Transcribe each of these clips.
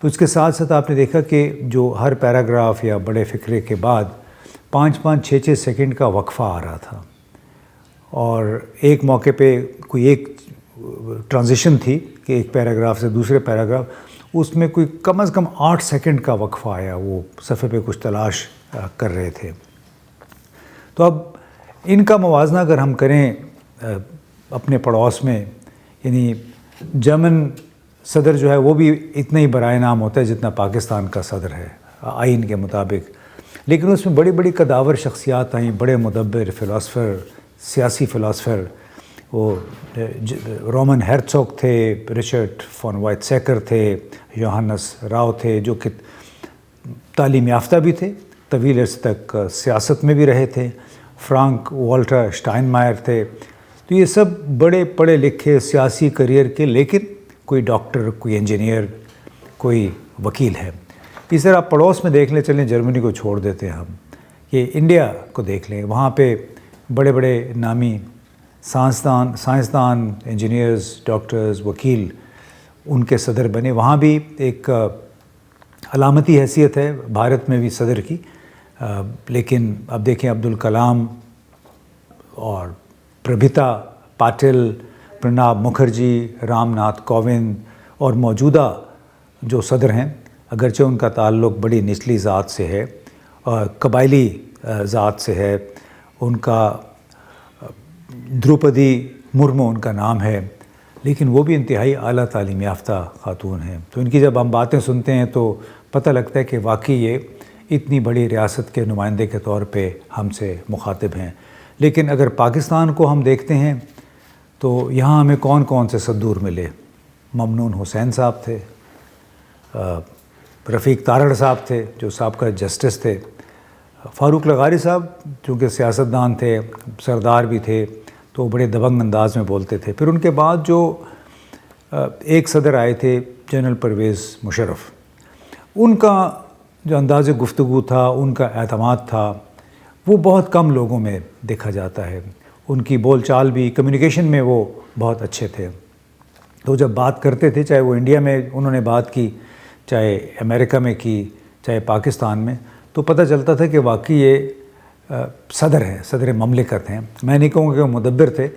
تو اس کے ساتھ ساتھ آپ نے دیکھا کہ جو ہر پیراگراف یا بڑے فقرے کے بعد 5-6 سیکنڈ کا وقفہ آ رہا تھا، اور ایک موقع پہ کوئی ایک ٹرانزیشن تھی کہ ایک پیراگراف سے دوسرے پیراگراف، اس میں کوئی کم از کم 8 سیکنڈ کا وقفہ آیا، وہ صفحے پہ کچھ تلاش کر رہے تھے۔ تو اب ان کا موازنہ اگر ہم کریں اپنے پڑوس میں، یعنی جرمن صدر جو ہے وہ بھی اتنا ہی برائے نام ہوتا ہے جتنا پاکستان کا صدر ہے آئین کے مطابق، لیکن اس میں بڑی بڑی قداور شخصیات آئیں، بڑے مدبر، فلاسفر، سیاسی فلاسفر، وہ رومن ہیرٹزوگ تھے، رچرڈ فون وائٹ سیکر تھے، یوہانس راؤ تھے، جو کہ تعلیم یافتہ بھی تھے، طویل عرصے تک سیاست میں بھی رہے تھے، فرانک والٹر اسٹائن مائر تھے۔ تو یہ سب بڑے پڑھے لکھے سیاسی کریئر کے، لیکن کوئی ڈاکٹر، کوئی انجینئر، کوئی وکیل ہے۔ اس طرح آپ پڑوس میں دیکھ لیں، چلیں جرمنی کو چھوڑ دیتے ہیں ہم، یہ انڈیا کو دیکھ لیں، وہاں پہ بڑے بڑے نامی سائنسدان، انجینئرز، ڈاکٹرز، وکیل ان کے صدر بنے۔ وہاں بھی ایک علامتی حیثیت ہے بھارت میں بھی صدر کی، لیکن اب دیکھیں عبدالکلام اور پربھیتا پاٹل، پرناب مکھرجی، رام ناتھ کووند اور موجودہ جو صدر ہیں، اگرچہ ان کا تعلق بڑی نچلی ذات سے ہے، قبائلی ذات سے ہے، ان کا دروپدی مرمو ان کا نام ہے، لیکن وہ بھی انتہائی اعلیٰ تعلیم یافتہ خاتون ہیں۔ تو ان کی جب ہم باتیں سنتے ہیں تو پتہ لگتا ہے کہ واقعی یہ اتنی بڑی ریاست کے نمائندے کے طور پہ ہم سے مخاطب ہیں۔ لیکن اگر پاکستان کو ہم دیکھتے ہیں تو یہاں ہمیں کون کون سے صدور ملے؟ ممنون حسین صاحب تھے، رفیق تارڑ صاحب تھے جو سابقہ جسٹس تھے، فاروق لغاری صاحب چونکہ سیاستدان تھے، سردار بھی تھے، تو وہ بڑے دبنگ انداز میں بولتے تھے۔ پھر ان کے بعد جو ایک صدر آئے تھے جنرل پرویز مشرف، ان کا جو انداز گفتگو تھا، ان کا اعتماد تھا، وہ بہت کم لوگوں میں دیکھا جاتا ہے۔ ان کی بول چال بھی، کمیونیکیشن میں وہ بہت اچھے تھے۔ تو جب بات کرتے تھے، چاہے وہ انڈیا میں انہوں نے بات کی، چاہے امریکہ میں کی، چاہے پاکستان میں، تو پتہ چلتا تھا کہ واقعی یہ صدر ہیں، صدر مملکت ہیں۔ میں نہیں کہوں گا کہ وہ مدبر تھے،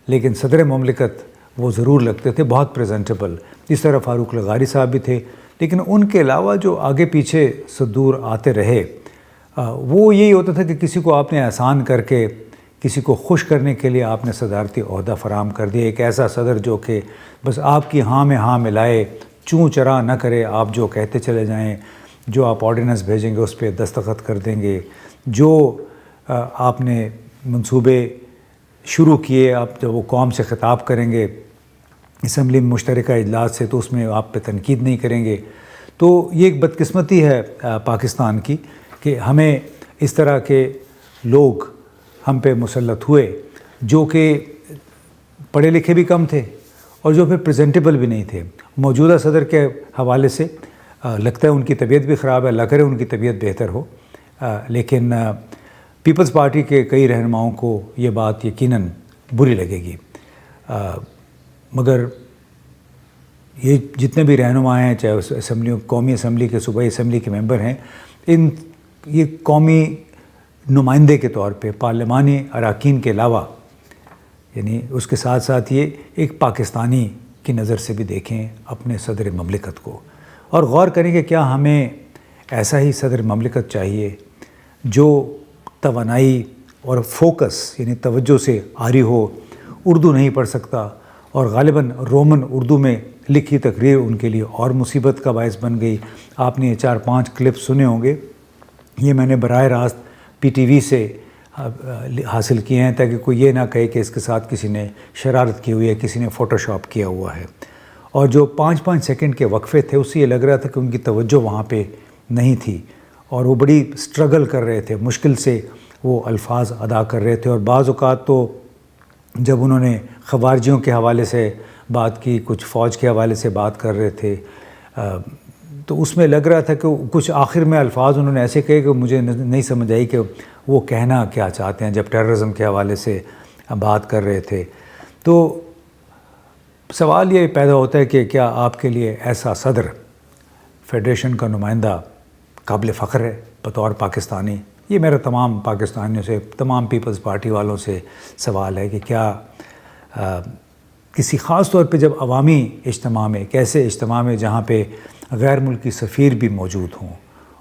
لیکن صدر مملکت وہ ضرور لگتے تھے، بہت پریزنٹیبل۔ اس طرح فاروق لغاری صاحب بھی تھے، لیکن ان کے علاوہ جو آگے پیچھے صدور آتے رہے، وہ یہی ہوتا تھا کہ کسی کو آپ نے احسان کر کے، کسی کو خوش کرنے کے لیے آپ نے صدارتی عہدہ فراہم کر دیا۔ ایک ایسا صدر جو کہ بس آپ کی ہاں میں ہاں ملائے، چوں چرا نہ کرے، آپ جو کہتے چلے جائیں، جو آپ آرڈیننس بھیجیں گے اس پہ دستخط کر دیں گے، جو آپ نے منصوبے شروع کیے، آپ جب وہ قوم سے خطاب کریں گے اسمبلی مشترکہ اجلاس سے، تو اس میں آپ پہ تنقید نہیں کریں گے۔ تو یہ ایک بدقسمتی ہے پاکستان کی کہ ہمیں اس طرح کے لوگ ہم پہ مسلط ہوئے جو کہ پڑھے لکھے بھی کم تھے اور جو پھر پریزنٹیبل بھی نہیں تھے۔ موجودہ صدر کے حوالے سے لگتا ہے ان کی طبیعت بھی خراب ہے، اللہ کرے ان کی طبیعت بہتر ہو، لیکن پیپلز پارٹی کے کئی رہنماؤں کو یہ بات یقیناً بری لگے گی۔ مگر یہ جتنے بھی رہنما ہیں، چاہے اسمبلیوں، قومی اسمبلی کے، صوبائی اسمبلی کے ممبر ہیں، یہ قومی نمائندے کے طور پہ پارلیمانی اراکین کے علاوہ، یعنی اس کے ساتھ ساتھ یہ ایک پاکستانی کی نظر سے بھی دیکھیں اپنے صدر مملکت کو، اور غور کریں کہ کیا ہمیں ایسا ہی صدر مملکت چاہیے جو توانائی اور فوکس، یعنی توجہ سے عاری ہو، اردو نہیں پڑھ سکتا، اور غالباً رومن اردو میں لکھی تقریر ان کے لیے اور مصیبت کا باعث بن گئی۔ آپ نے 4-5 کلپ سنے ہوں گے، یہ میں نے براہ راست پی ٹی وی سے حاصل کیے ہیں تاکہ کوئی یہ نہ کہے کہ اس کے ساتھ کسی نے شرارت کی ہوئی ہے، کسی نے فوٹو شاپ کیا ہوا ہے۔ اور جو 5-5 سیکنڈ کے وقفے تھے، اس سے یہ لگ رہا تھا کہ ان کی توجہ وہاں پہ نہیں تھی، اور وہ بڑی سٹرگل کر رہے تھے، مشکل سے وہ الفاظ ادا کر رہے تھے۔ اور بعض اوقات تو جب انہوں نے خوارجیوں کے حوالے سے بات کی، کچھ فوج کے حوالے سے بات کر رہے تھے، تو اس میں لگ رہا تھا کہ کچھ آخر میں الفاظ انہوں نے ایسے کہے کہ مجھے نہیں سمجھ آئی کہ وہ کہنا کیا چاہتے ہیں، جب ٹیررزم کے حوالے سے بات کر رہے تھے۔ تو سوال یہ پیدا ہوتا ہے کہ کیا آپ کے لیے ایسا صدر فیڈریشن کا نمائندہ قابل فخر ہے بطور پاکستانی. یہ میرا تمام پاکستانیوں سے، تمام پیپلز پارٹی والوں سے سوال ہے کہ کیا کسی خاص طور پہ جب عوامی اجتماع میں، ایک ایسے اجتماع میں جہاں پہ غیر ملکی سفیر بھی موجود ہوں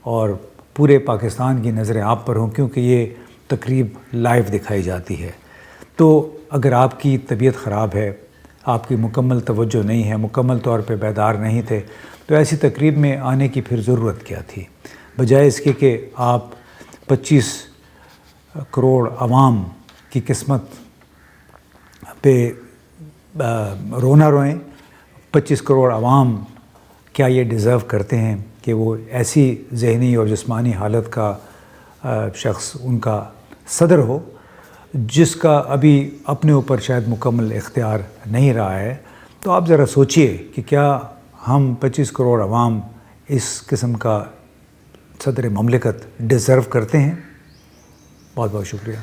اور پورے پاکستان کی نظریں آپ پر ہوں، کیونکہ یہ تقریب لائیو دکھائی جاتی ہے، تو اگر آپ کی طبیعت خراب ہے، آپ کی مکمل توجہ نہیں ہے، مکمل طور پہ بیدار نہیں تھے، تو ایسی تقریب میں آنے کی پھر ضرورت کیا تھی؟ بجائے اس کے کہ آپ 25 کروڑ عوام کی قسمت پہ رونا روئیں. 25 کروڑ عوام کیا یہ ڈیزرو کرتے ہیں کہ وہ ایسی ذہنی اور جسمانی حالت کا شخص ان کا صدر ہو جس کا ابھی اپنے اوپر شاید مکمل اختیار نہیں رہا ہے؟ تو آپ ذرا سوچئے کہ کیا ہم 25 کروڑ عوام اس قسم کا صدر مملکت ڈیزرو کرتے ہیں؟ بہت بہت شکریہ.